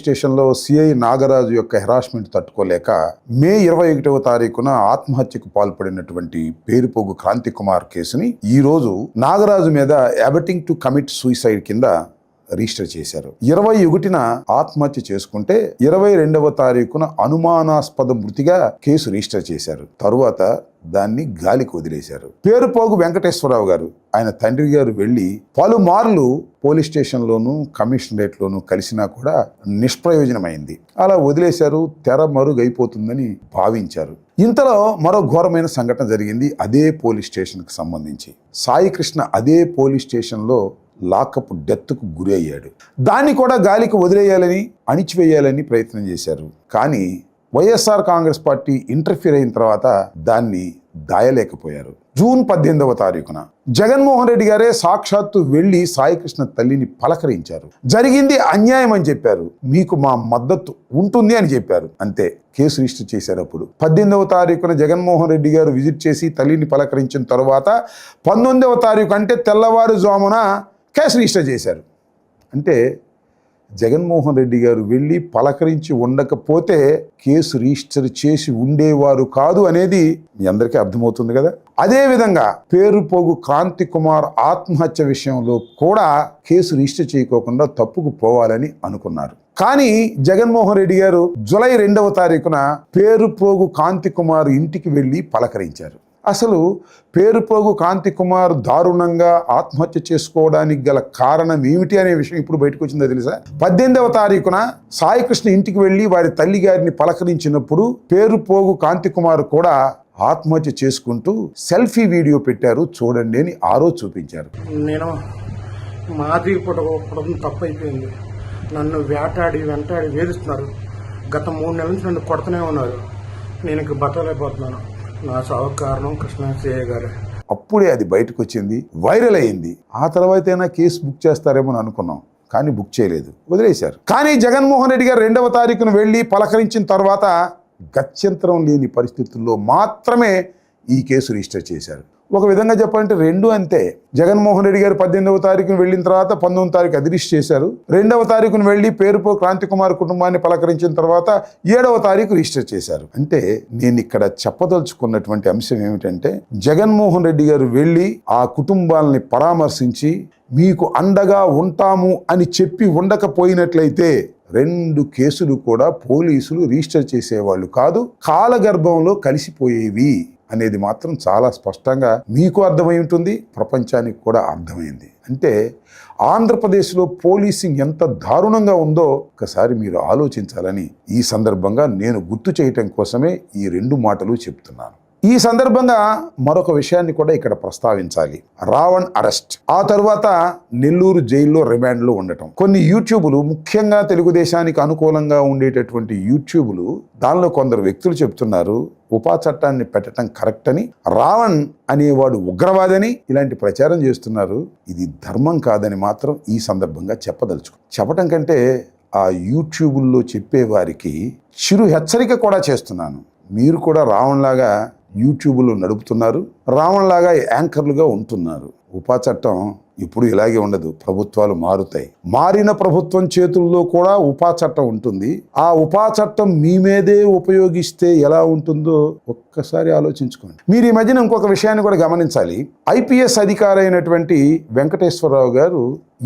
స్టేషన్లో సిఐ నాగరాజు యొక్క హెరాస్మెంట్ తట్టుకోలేక మే 21వ తారీఖున ఆత్మహత్యకు పాల్పడినటువంటి పేరుపోగు క్రాంతి కుమార్ కేసుని ఈ రోజు నాగరాజు మీద అబెటింగ్ టు కమిట్ సూసైడ్ కింద రిజిస్టర్ చేశారు. 21న ఆత్మహత్య చేసుకుంటే 22వ తారీఖున అనుమానాస్పద మృతిగా కేసు రిజిస్టర్ చేశారు. తరువాత దాన్ని గాలికి వదిలేశారు. పేరుపోగు వెంకటేశ్వరరావు గారు ఆయన తండ్రి గారు వెళ్లి పలుమార్లు పోలీస్ స్టేషన్లోనూ కమిషనరేట్లోనూ కలిసినా కూడా నిష్ప్రయోజనమైంది. అలా వదిలేశారు. తెర మరుగైపోతుందని భావించారు. ఇంతలో మరో ఘోరమైన సంఘటన జరిగింది. అదే పోలీస్ స్టేషన్కి సంబంధించి సాయి కృష్ణ అదే పోలీస్ స్టేషన్లో లాకప్ డెత్కు గురి అయ్యాడు. దాన్ని కూడా గాలికి వదిలేయాలని అణిచివేయాలని ప్రయత్నం చేశారు. కానీ వైఎస్ఆర్ కాంగ్రెస్ పార్టీ ఇంటర్ఫీర్ అయిన తర్వాత దాన్ని దాయలేకపోయారు. జూన్ 18వ తారీఖున జగన్మోహన్ రెడ్డి గారే సాక్షాత్తు వెళ్లి సాయికృష్ణ తల్లిని పలకరించారు. జరిగింది అన్యాయం అని చెప్పారు. మీకు మా మద్దతు ఉంటుంది అని చెప్పారు. అంతే, కేసు రిజిస్టర్ చేశారు. అప్పుడు 18వ తారీఖున జగన్మోహన్ రెడ్డి గారు విజిట్ చేసి తల్లిని పలకరించిన తర్వాత 19వ తారీఖు అంటే తెల్లవారుజామున కేసు రిజిస్టర్ చేశారు. అంటే జగన్మోహన్ రెడ్డి గారు వెళ్ళి పలకరించి ఉండకపోతే కేసు రిజిస్టర్ చేసి ఉండేవారు కాదు అనేది మీ అందరికీ అర్థమవుతుంది కదా. అదేవిధంగా పేరుపోగు క్రాంతి కుమార్ ఆత్మహత్య విషయంలో కూడా కేసు రిజిస్టర్ చేయకోకుండా తప్పుకు పోవాలని అనుకున్నారు. కానీ జగన్మోహన్ రెడ్డి గారు జూలై 2వ తారీఖున పేరుపోగు కాంతి కుమార్ ఇంటికి వెళ్ళి పలకరించారు. అసలు పేరుపోగు కాంతి కుమార్ దారుణంగా ఆత్మహత్య చేసుకోవడానికి గల కారణం ఏమిటి అనే విషయం ఇప్పుడు బయటకు వచ్చిందో తెలుసా? 18వ తారీఖున సాయికృష్ణ ఇంటికి వెళ్ళి వారి తల్లి గారిని పలకరించినప్పుడు పేరుపోగు కాంతి కుమార్ కూడా ఆత్మహత్య చేసుకుంటూ సెల్ఫీ వీడియో పెట్టారు, చూడండి అని ఆ రోజు చూపించారు. నేను మాది పుట్టడం తప్పైపోయింది. నన్ను వెంటాడి వేధిస్తున్నారు. గత 3 నెలల నుంచి నన్ను కొడుతూనే ఉన్నారు. నేను ఇంక బతకలేకపోతున్నాను. నా చావుకు కారణం కృష్ణ సిఐ గారే. అప్పుడే అది బయటకు వచ్చింది, వైరల్ అయింది. ఆ తర్వాత అయినా కేసు బుక్ చేస్తారేమో అని అనుకున్నాం, కానీ బుక్ చేయలేదు, వదిలేశారు. కానీ జగన్మోహన్ రెడ్డి గారు 2వ తారీఖున వెళ్ళి పలకరించిన తర్వాత గత్యంతరం లేని పరిస్థితుల్లో మాత్రమే ఈ కేసు రిజిస్టర్ చేశారు. ఒక విధంగా చెప్పాలంటే రెండు అంతే. జగన్మోహన్ రెడ్డి గారు 18వ తారీఖున వెళ్ళిన తర్వాత 19వ తారీఖు అది రిజిస్టర్ చేశారు. 2వ తారీఖున వెళ్ళి పేరుపోగు క్రాంతి కుమార్ కుటుంబాన్ని పలకరించిన తర్వాత 7వ తారీఖు రిజిస్టర్ చేశారు. అంటే నేను ఇక్కడ చెప్పదలుచుకున్నటువంటి అంశం ఏమిటంటే, జగన్మోహన్ రెడ్డి గారు వెళ్ళి ఆ కుటుంబాలని పరామర్శించి మీకు అండగా ఉంటాము అని చెప్పి ఉండకపోయినట్లయితే 2 కేసులు కూడా పోలీసులు రిజిస్టర్ చేసేవాళ్ళు కాదు, కాలగర్భంలో కలిసిపోయేవి అనేది మాత్రం చాలా స్పష్టంగా మీకు అర్థమై ఉంటుంది, ప్రపంచానికి కూడా అర్థమైంది. అంటే ఆంధ్రప్రదేశ్లో పోలీసింగ్ ఎంత దారుణంగా ఉందో ఒకసారి మీరు ఆలోచించాలని ఈ సందర్భంగా నేను గుర్తు చేయటం కోసమే ఈ 2 మాటలు చెప్తున్నాను. ఈ సందర్భంగా మరొక విషయాన్ని కూడా ఇక్కడ ప్రస్తావించాలి. రావణ్ అరెస్ట్, ఆ తర్వాత నెల్లూరు జైల్లో రిమాండ్లో ఉండటం. కొన్ని యూట్యూబులు, ముఖ్యంగా తెలుగుదేశానికి అనుకూలంగా ఉండేటటువంటి యూట్యూబులు, దానిలో కొందరు వ్యక్తులు చెప్తున్నారు ఉపా చట్టాన్ని పెట్టడం కరెక్ట్ అని, రావణ్ అనేవాడు ఉగ్రవాదని ఇలాంటి ప్రచారం చేస్తున్నారు. ఇది ధర్మం కాదని మాత్రం ఈ సందర్భంగా చెప్పడం కంటే ఆ యూట్యూబుల్లో చెప్పేవారికి చిరు హెచ్చరిక కూడా చేస్తున్నాను. మీరు కూడా రావణ్ లాగా యూట్యూబ్లో నడుపుతున్నారు, రావణ్ లాగా యాంకర్లుగా ఉంటున్నారు. ఉపా చట్టం ఇప్పుడు ఇలాగే ఉండదు, ప్రభుత్వాలు మారుతాయి. మారిన ప్రభుత్వం చేతుల్లో కూడా ఉపా చట్టం ఉంటుంది. ఆ ఉపా చట్టం మీ మీదే ఉపయోగిస్తే ఎలా ఉంటుందో ఒక్కసారి ఆలోచించుకోండి. మీరు ఈ మధ్యన ఇంకొక విషయాన్ని కూడా గమనించాలి. ఐపీఎస్ అధికారి అయినటువంటి వెంకటేశ్వరరావు గారు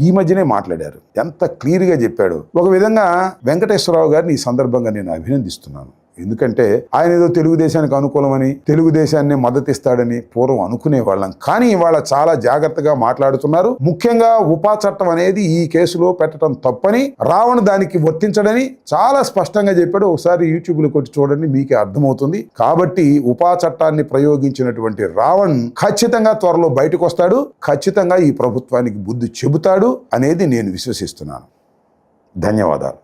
ఈ మధ్యనే మాట్లాడారు. ఎంత క్లియర్గా చెప్పాడు. ఒక విధంగా వెంకటేశ్వరరావు గారిని ఈ సందర్భంగా నేను అభినందిస్తున్నాను. ఎందుకంటే ఆయన ఏదో తెలుగుదేశానికి అనుకూలమని, తెలుగుదేశాన్ని మద్దతిస్తాడని పూర్వం అనుకునే వాళ్ళం. కానీ ఇవాళ చాలా జాగ్రత్తగా మాట్లాడుతున్నారు. ముఖ్యంగా ఉపా చట్టం అనేది ఈ కేసులో పెట్టడం తప్పని, రావణ్ దానికి వర్తించడని చాలా స్పష్టంగా చెప్పాడు. ఒకసారి యూట్యూబ్లో కొట్టి చూడండి, మీకే అర్థమవుతుంది. కాబట్టి ఉపా చట్టాన్ని ప్రయోగించినటువంటి రావణ్ ఖచ్చితంగా త్వరలో బయటకు వస్తాడు, ఖచ్చితంగా ఈ ప్రభుత్వానికి బుద్ధి చెబుతాడు అనేది నేను విశ్వసిస్తున్నాను. ధన్యవాదాలు.